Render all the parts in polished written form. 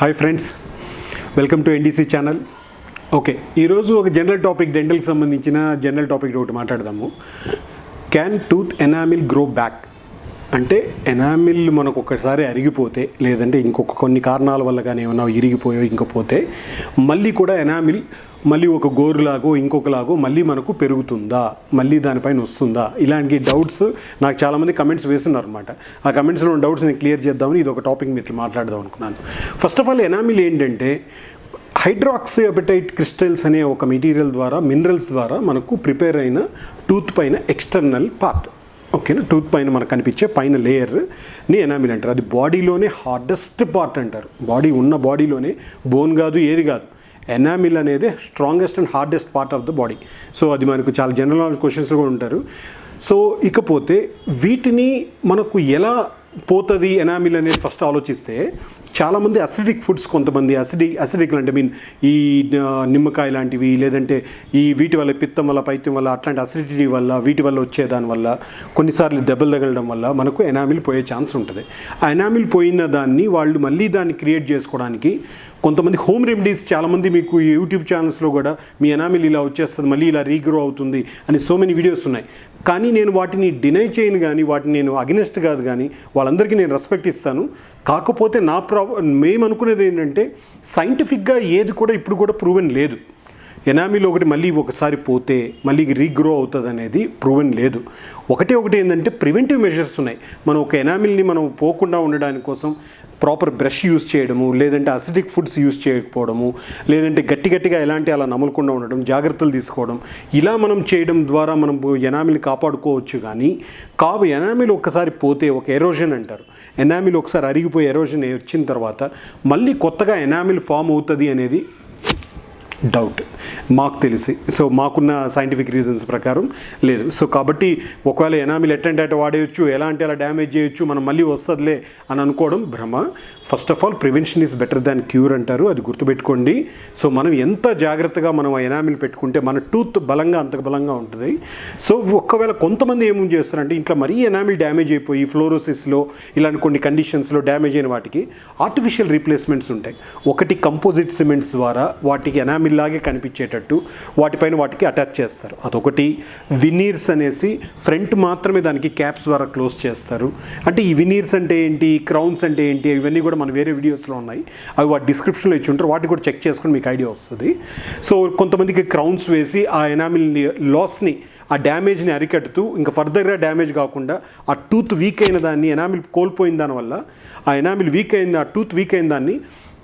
Hi friends, welcome to NDC channel. Okay, ఈరోజు ఒక general topic, డెంటల్కి సంబంధించిన జనరల్ టాపిక్ ఒకటి మాట్లాడదాము. Can tooth enamel grow back? అంటే ఎనామిల్ మనకు ఒకసారి అరిగిపోతే, లేదంటే ఇంకొక కొన్ని కారణాల వల్ల కానీ ఏమన్నా ఇరిగిపోయో ఇంకపోతే మళ్ళీ కూడా ఎనామిల్ మళ్ళీ ఒక గోరులాగో ఇంకొకలాగో మళ్ళీ మనకు పెరుగుతుందా, మళ్ళీ దానిపైన వస్తుందా? ఇలాంటి డౌట్స్ నాకు చాలామంది కమెంట్స్ వేస్తున్నారు అనమాట. ఆ కమెంట్స్లో ఉన్న డౌట్స్ నేను క్లియర్ చేద్దామని ఇది ఒక టాపిక్ మీరు మాట్లాడదాం అనుకున్నాను. ఫస్ట్ ఆఫ్ ఆల్, ఎనామిల్ ఏంటంటే హైడ్రాక్సిఅపెటైట్ క్రిస్టల్స్ అనే ఒక మెటీరియల్ ద్వారా, మినరల్స్ ద్వారా మనకు ప్రిపేర్ అయిన టూత్ పైన ఎక్స్టర్నల్ పార్ట్, ఓకేనా, టూత్ పైన మనకు కనిపించే పైన లేయర్ని ఎనామిల్ అంటారు. అది బాడీలోనే హార్డెస్ట్ పార్ట్ అంటారు. బాడీలోనే బోన్ కాదు, ఏది కాదు, ఎనామిల్ అనేది strongest and hardest part of the body. So అది మనకు చాలా జనరల్ నాలెడ్జ్ క్వశ్చన్స్ కూడా ఉంటారు. సో ఇకపోతే వీటిని మనకు ఎలా పోతుంది ఎనామిల్ అనేది ఫస్ట్ ఆలోచిస్తే, చాలామంది అసిడిక్ ఫుడ్స్, కొంతమంది అసిడిక్ అంటే ఈ నిమ్మకాయ లాంటివి, లేదంటే ఈ వీటి వల్ల పిత్తం వల్ల, పైత్యం వల్ల, అట్లాంటి అసిడిటీ వల్ల, వీటి వల్ల వచ్చే దానివల్ల కొన్నిసార్లు దెబ్బలు తగలడం వల్ల మనకు ఎనామిల్ పోయే ఛాన్స్ ఉంటుంది. ఆ ఎనామిల్ పోయిన దాన్ని వాళ్ళు మళ్ళీ దాన్ని క్రియేట్ చేసుకోవడానికి కొంతమంది హోమ్ రెమెడీస్, చాలామంది మీకు యూట్యూబ్ ఛానల్స్లో కూడా మీ ఎనామిల్ ఇలా వచ్చేస్తుంది, మళ్ళీ ఇలా రీగ్రో అవుతుంది అని సో మెనీ వీడియోస్ ఉన్నాయి. కానీ నేను వాటిని డినై చేయను, కానీ వాటిని నేను అగెనిస్ట్ కాదు, కానీ వాళ్ళందరికీ నేను రెస్పెక్ట్ ఇస్తాను. కాకపోతే మేము అనుకునేది ఏంటంటే, సైంటిఫిక్గా ఏది కూడా ఇప్పుడు కూడా ప్రూవెన్ లేదు. ఎనామిల్ ఒకసారి పోతే మళ్ళీ రీగ్రో అవుతుంది అనేది ప్రూవెన్ లేదు. ఒకటి ఏంటంటే ప్రివెంటివ్ మెజర్స్ ఉన్నాయి. మనం ఒక ఎనామిల్ని మనం పోకుండా ఉండడానికి కోసం ప్రాపర్ బ్రష్ యూస్ చేయడము, లేదంటే అసిడిక్ ఫుడ్స్ యూస్ చేయకపోవడము, లేదంటే గట్టిగా ఎలాంటి అలా నమలకుండా ఉండడం, జాగ్రత్తలు తీసుకోవడం, ఇలా మనం చేయడం ద్వారా మనం ఎనామిల్ని కాపాడుకోవచ్చు. కానీ ఎనామిల్ ఒక్కసారి పోతే, ఒక ఎరోజన్ అంటారు, ఎనామిల్ ఒకసారి అరిగిపోయి ఎరోజన్ వచ్చిన తర్వాత మళ్ళీ కొత్తగా ఎనామిల్ ఫామ్ అవుతుంది అనేది డౌట్ మాకు తెలిసి. సో మాకున్న సైంటిఫిక్ రీజన్స్ ప్రకారం లేదు. సో కాబట్టి ఒకవేళ ఎనామిల్ ఎట్టంటే అటు వాడేయచ్చు, ఎలా అంటే అలా డ్యామేజ్ చేయొచ్చు, మనం మళ్ళీ వస్తుందిలే అని అనుకోవడం భ్రమ. First of all, prevention is better than cure అంటారు, అది గుర్తుపెట్టుకోండి. సో మనం ఎంత జాగ్రత్తగా మనం ఆ ఎనామిల్ పెట్టుకుంటే మన టూత్ అంత బలంగా ఉంటుంది. సో ఒకవేళ కొంతమంది ఏమేం చేస్తారంటే, ఇంట్లో మరీ ఎనామిల్ డ్యామేజ్ అయిపోయి ఫ్లోరోసిస్లో ఇలాంటి కొన్ని కండిషన్స్లో డ్యామేజ్ అయిన వాటికి ఆర్టిఫిషియల్ రీప్లేస్మెంట్స్ ఉంటాయి. ఒకటి కంపోజిట్ సిమెంట్స్ ద్వారా వాటికి ఎనామిల్ లాగే కనిపించేటట్టు వాటికి అటాచ్ చేస్తారు. అదొకటి. వినీర్స్ అనేసి ఫ్రంట్ మాత్రమే దానికి క్యాప్స్ ద్వారా క్లోజ్ చేస్తారు. అంటే ఈ వినీర్స్ అంటే ఏంటి, క్రౌన్స్ అంటే ఏంటి, ఇవన్నీ కూడా మన వేరే వీడియోస్లో ఉన్నాయి. అవి వాటి డిస్క్రిప్షన్లో ఇచ్చి ఉంటారు, వాటిని కూడా చెక్ చేసుకొని మీకు ఐడియా వస్తుంది. సో కొంతమందికి క్రౌన్స్ వేసి ఆ ఎనామిల్ని లాస్ని, ఆ డ్యామేజ్ని అరికట్టుతూ ఇంకా ఫర్దర్గా డ్యామేజ్ కాకుండా ఆ టూత్ వీక్ అయిన దాన్ని, ఎనామిల్ కోల్పోయిన దానివల్ల ఆ ఎనామిల్ వీక్ అయింది, ఆ టూత్ వీక్ అయిన దాన్ని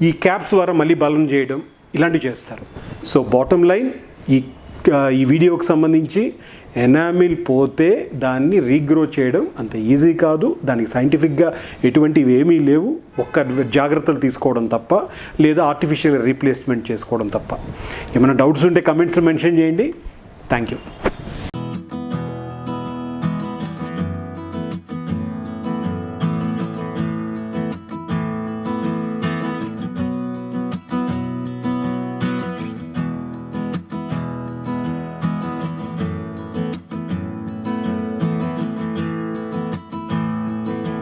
ఈ క్యాప్స్ ద్వారా మళ్ళీ బలం చేయడం, ఇలాంటివి చేస్తారు. సో బాటమ్ లైన్, ఈ వీడియోకి సంబంధించి ఎనామిల్ పోతే దాన్ని రీగ్రో చేయడం అంత ఈజీ కాదు. దానికి సైంటిఫిక్గా ఎటువంటివి ఏమీ లేవు. ఒక్క జాగ్రత్తలు తీసుకోవడం తప్ప, లేదా ఆర్టిఫిషియల్ రీప్లేస్మెంట్ చేసుకోవడం తప్ప. ఏమైనా డౌట్స్ ఉంటే కమెంట్స్లో మెన్షన్ చేయండి. Thank you.